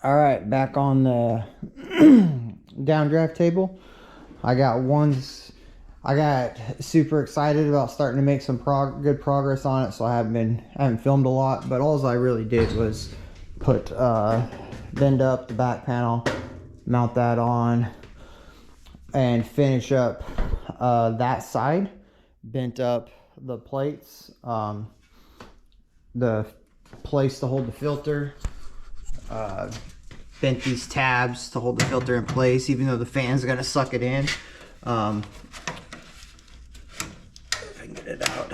All right, back on the downdraft table. I got super excited about starting to make some good progress on it, so I haven't filmed a lot, but all I really did was put bend up the back panel, mount that on, and finish up that side. Bent up the plates, the place to hold the filter, bent these tabs to hold the filter in place, even though the fan's gonna suck it in. If I can get it out,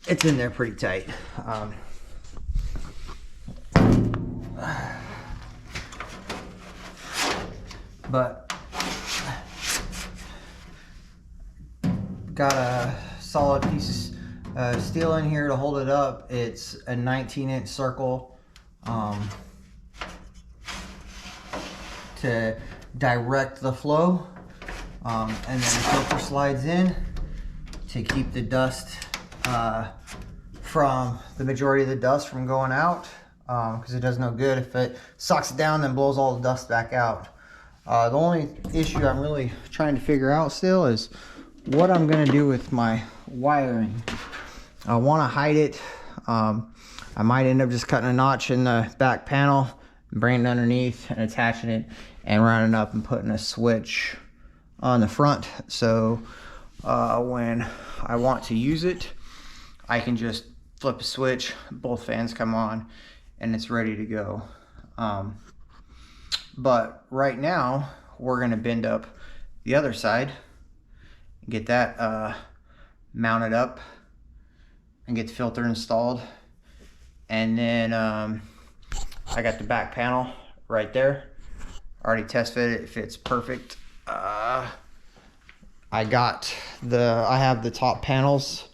it's in there pretty tight. But got a solid piece of steel in here to hold it up. It's a 19-inch circle to direct the flow, and then the filter slides in to keep the dust from the majority of the dust from going out, because it does no good if it sucks it down and blows all the dust back out. The only issue I'm really trying to figure out still is what I'm going to do with my wiring. I want to hide it. I might end up just cutting a notch in the back panel, bringing it underneath and attaching it and rounding up and putting a switch on the front, so when I want to use it, I can just flip a switch, both fans come on, and it's ready to go. But right now we're going to bend up the other side, get that mounted up, and get the filter installed. And then I got the back panel right there, already test fit it, it fits perfect. I have the top panels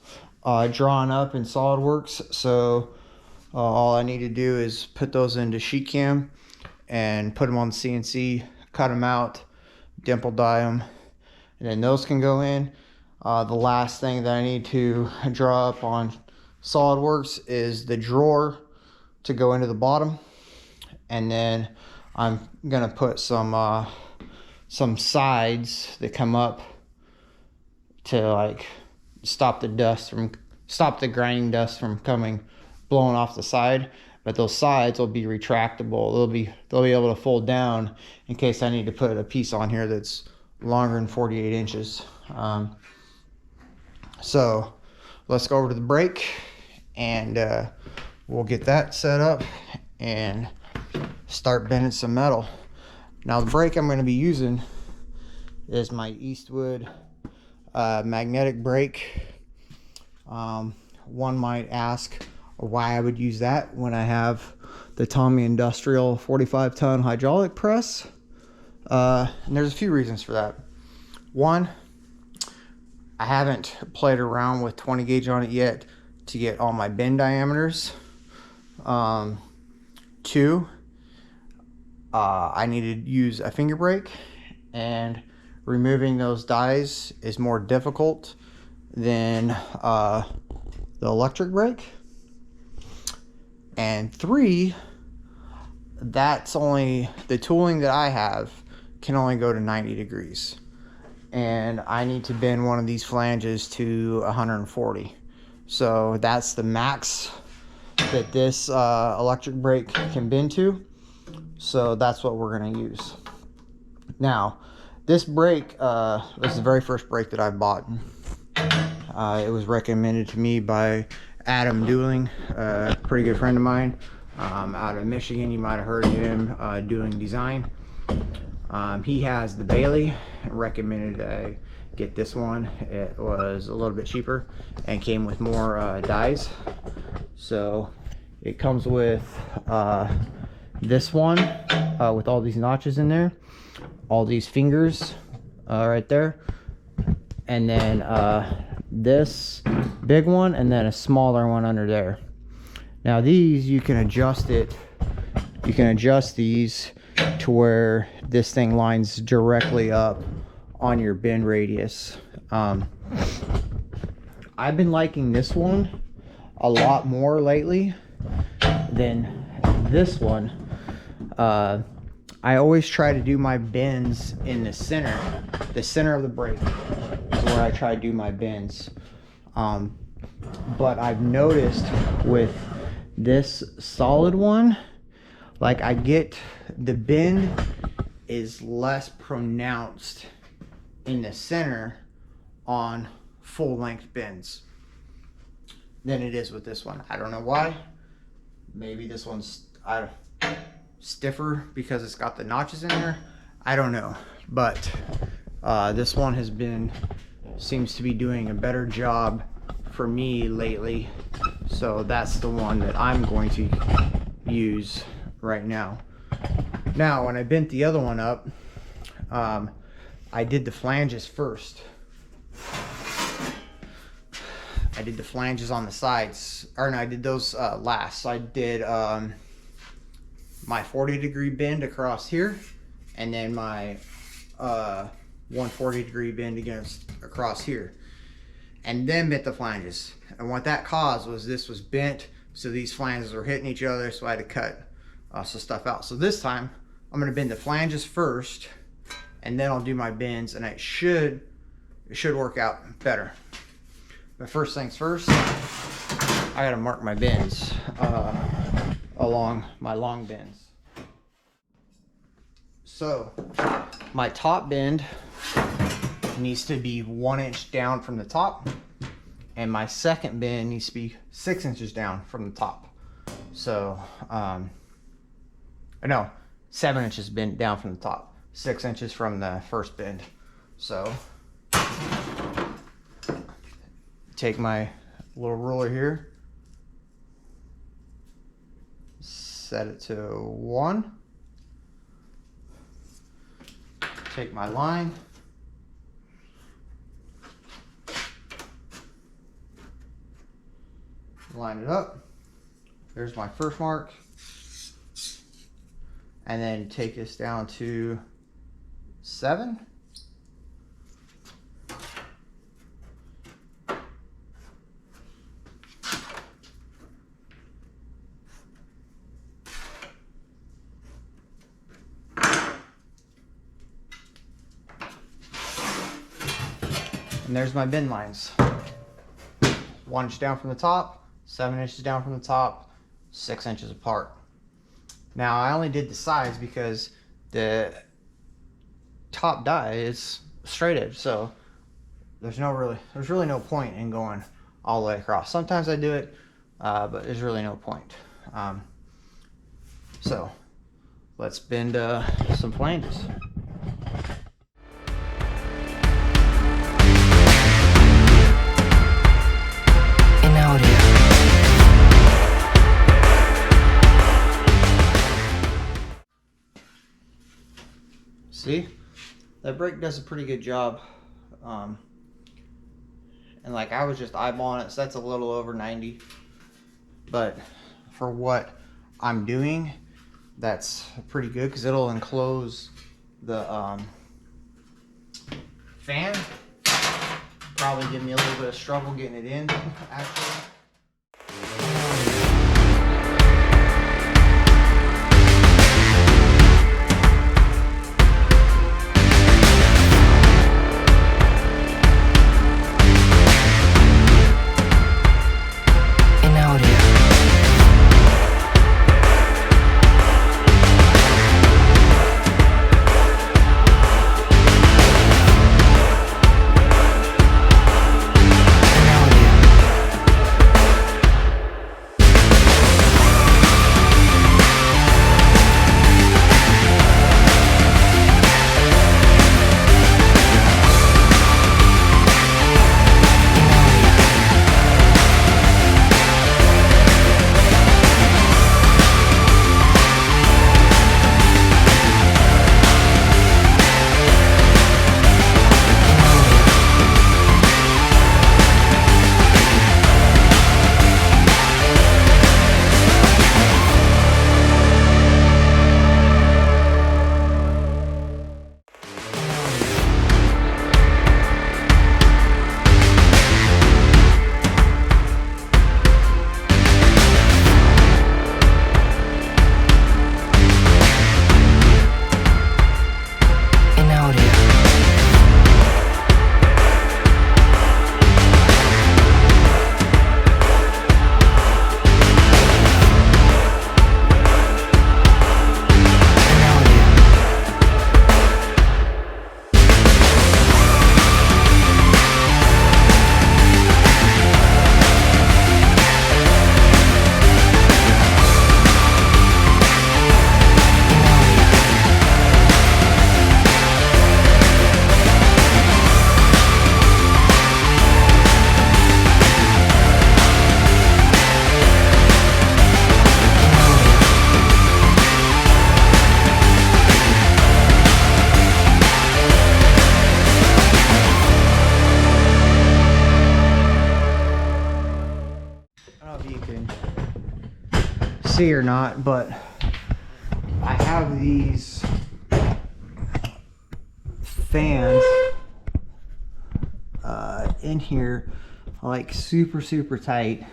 drawn up in SolidWorks, so all I need to do is put those into sheet cam and put them on the CNC, cut them out, dimple die them, and then those can go in. The last thing that I need to draw up on SolidWorks is the drawer to go into the bottom, and then I'm gonna put some sides that come up to like stop the grinding dust from blowing off the side. But those sides will be retractable. They'll be able to fold down in case I need to put a piece on here that's longer than 48 inches. So let's go over to the brake, and we'll get that set up and start bending some metal. Now the brake I'm going to be using is my Eastwood magnetic brake. One might ask why I would use that when I have the Tommy Industrial 45-ton hydraulic press. And there's a few reasons for that. One, I haven't played around with 20 gauge on it yet to get all my bend diameters. Two, I need to use a finger brake, and removing those dies is more difficult than the electric brake. And three, that's only the tooling that I have can only go to 90 degrees, and I need to bend one of these flanges to 140. So that's the max that this electric brake can bend to. So that's what we're going to use. Now, this brake, this is the very first brake that I bought. It was recommended to me by Adam Dooling, a pretty good friend of mine, out of Michigan. You might have heard of him, Dooling Design. He has the Bailey, recommended I get this one. It was a little bit cheaper and came with more dies. So it comes with this one with all these notches in there, all these fingers right there, and then this big one, and then a smaller one under there. Now these, you can adjust these to where this thing lines directly up on your bend radius. I've been liking this one a lot more lately than this one, I always try to do my bends in the center of the brake is where I try to do my bends. But I've noticed with this solid one, like I get the bend is less pronounced in the center on full length bends than it is with this one. I don't know why. Maybe this one's stiffer because it's got the notches in there. I don't know, but this one seems to be doing a better job for me lately, so that's the one that I'm going to use right now. Now when I bent the other one up, I did the flanges first. I did the flanges on the sides, or no, I did those last. So I did my 40-degree bend across here, and then my 140-degree bend across here, and then bent the flanges. And what that caused was this was bent, so these flanges were hitting each other, so I had to cut some stuff out. So this time I'm going to bend the flanges first, and then I'll do my bends, and it should work out better. But first things first, I got to mark my bends along my long bends. So my top bend needs to be 1 inch down from the top, and my second bend needs to be 6 inches down from the top. So no, 7 inches bend down from the top, 6 inches from the first bend. So take my little ruler here, set it to 1, take my line, line it up. There's my first mark, and then take this down to 7. And there's my bend lines. 1 inch down from the top, 7 inches down from the top, 6 inches apart. Now I only did the sides because the top die is straight edge, so there's really no point in going all the way across. Sometimes I do it, but there's really no point. So let's bend some flanges. See, that brake does a pretty good job, and like I was just eyeballing it, so that's a little over 90, but for what I'm doing, that's pretty good because it'll enclose the fan. Probably give me a little bit of struggle getting it in, actually. see or not, but I have these fans in here, like super tight,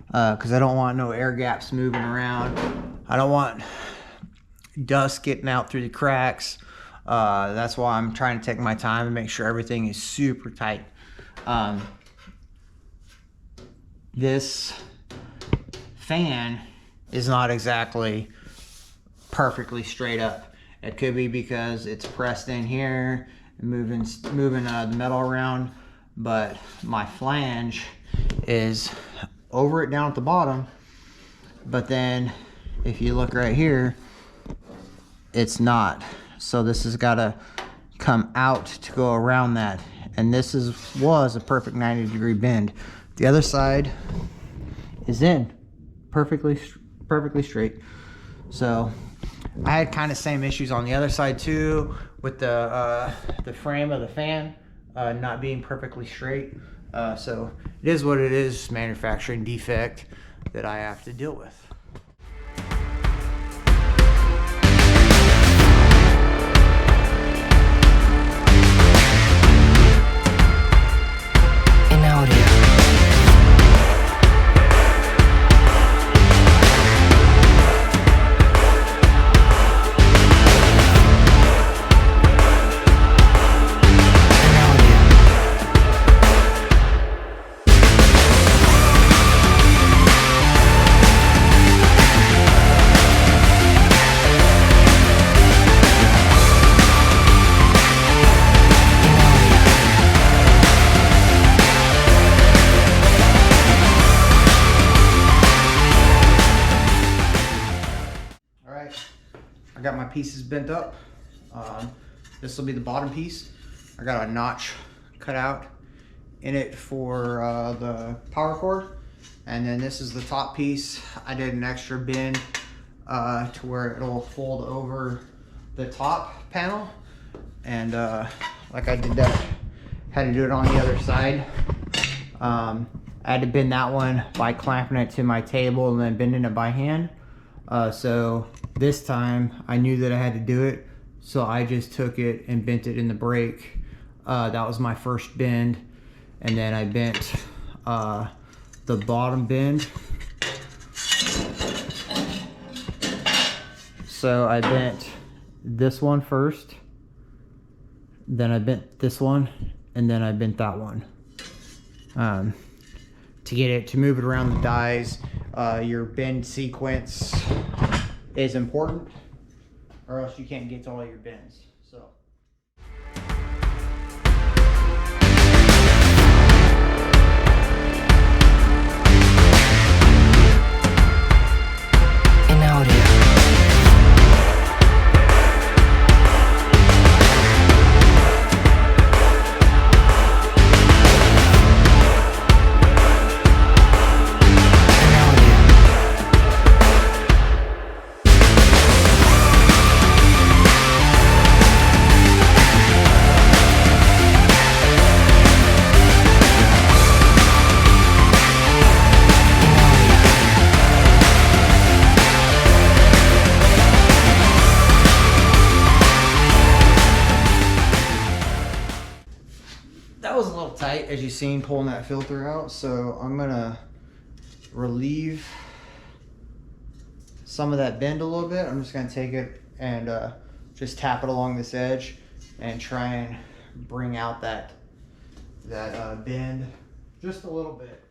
because I don't want no air gaps moving around. I don't want dust getting out through the cracks. That's why I'm trying to take my time and make sure everything is super tight. This fan is not exactly perfectly straight up. It could be because it's pressed in here and moving the metal around, but my flange is over it down at the bottom. But then if you look right here, it's not. So this has got to come out to go around that, and this was a perfect 90-degree bend. The other side is in perfectly straight. So I had kind of same issues on the other side too, with the frame of the fan not being perfectly straight. So it is what it is, manufacturing defect that I have to deal with. I got my pieces bent up. This will be the bottom piece. I got a notch cut out in it for the power cord, and then this is the top piece. I did an extra bend to where it'll fold over the top panel, and like I did that, had to do it on the other side. I had to bend that one by clamping it to my table and then bending it by hand. So this time I knew that I had to do it, so I just took it and bent it in the brake. That was my first bend, and then I bent the bottom bend. So I bent this one first, then I bent this one, and then I bent that one. To get it to move it around the dies, your bend sequence is important, or else you can't get to all your bends. So. That was a little tight, as you've seen, pulling that filter out. So I'm gonna relieve some of that bend a little bit. I'm just gonna take it and just tap it along this edge and try and bring out that bend just a little bit.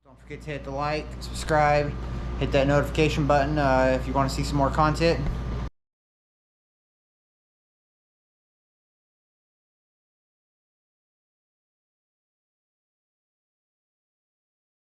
Don't forget to hit the like, subscribe, hit that notification button if you want to see some more content.